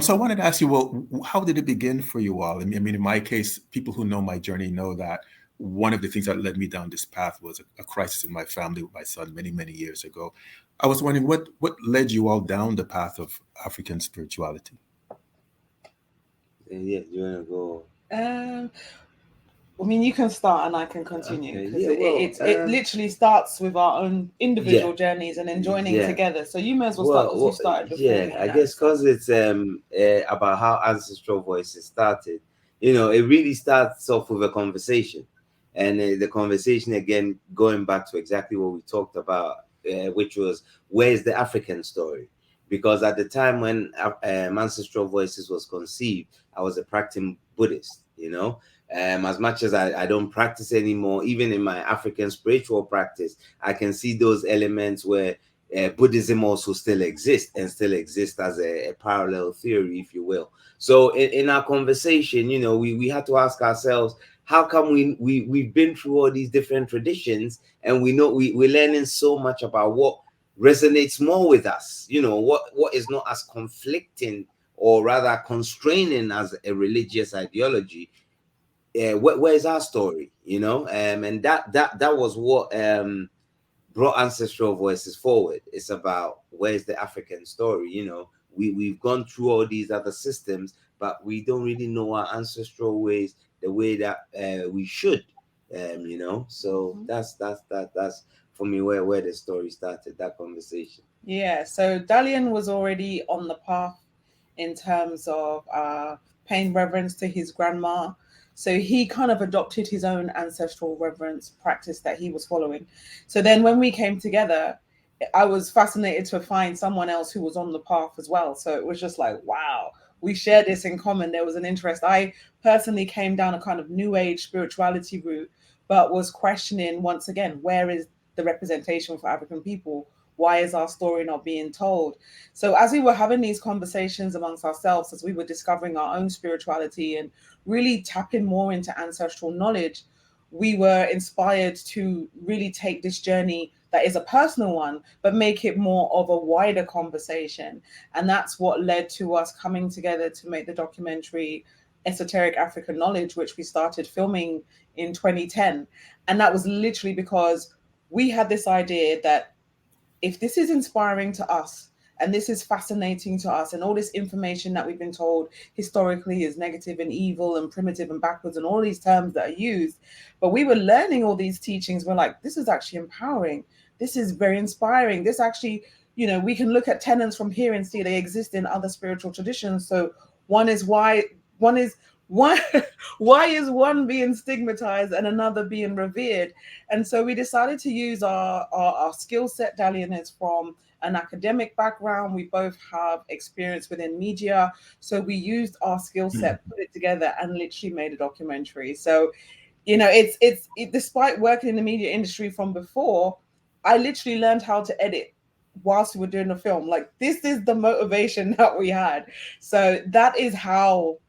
So I wanted to ask you, well, how did it begin for you all? I mean, in my case, people who know my journey know that one of the things that led me down this path was a crisis in my family with my son many, many years ago. I was wondering what led you all down the path of African spirituality? Yeah, you wanna go? Um, I mean, you can start and I can continue Okay, because yeah, well, it literally starts with our own yeah, individual journeys and then joining yeah. together. So you may as well start because you started before Yeah, me I on that. guess So because it's about how Ancestral Voices started. It really starts off with a conversation, and the conversation again going back to exactly what we talked about, which was where's the African story? Because at the time when Ancestral Voices was conceived, I was a practicing Buddhist. As much as I don't practice anymore, even in my African spiritual practice, I can see those elements where Buddhism also still exists and still exists as a parallel theory, if you will. So in our conversation, we had to ask ourselves, how come we've been through all these different traditions and we know we're learning so much about what resonates more with us, what is not as conflicting or rather constraining as a religious ideology. Where's our story, and that was what brought Ancestral Voices forward. It's about where's the African story. We've gone through all these other systems, but we don't really know our ancestral ways the way that we should. So mhm. that's for me where the story started. That conversation. Yeah, so Dalian was already on the path in terms of paying reverence to his grandma. So he kind of adopted his own ancestral reverence practice that he was following. So then when we came together, I was fascinated to find someone else who was on the path as well. So it was just like, wow, we share this in common. There was an interest. I personally came down a kind of new age spirituality route, but was questioning once again, where is the representation for African people? Why is our story not being told? So as we were having these conversations amongst ourselves, as we were discovering our own spirituality and really tapping more into ancestral knowledge, we were inspired to really take this journey that is a personal one, but make it more of a wider conversation. And that's what led to us coming together to make the documentary Esoteric African Knowledge, which we started filming in 2010. And that was literally because we had this idea that if this is inspiring to us and this is fascinating to us and all this information that we've been told historically is negative and evil and primitive and backwards and all these terms that are used, but we were learning all these teachings, we're like, this is actually empowering, this is very inspiring, this actually, we can look at tenets from here and see they exist in other spiritual traditions. So one is why why is one being stigmatized and another being revered? And so we decided to use our skill set. Dalian is from an academic background. We both have experience within media. So we used our skill set, put it together, and literally made a documentary. So, despite working in the media industry from before, I literally learned how to edit whilst we were doing the film. Like, this is the motivation that we had. So that is how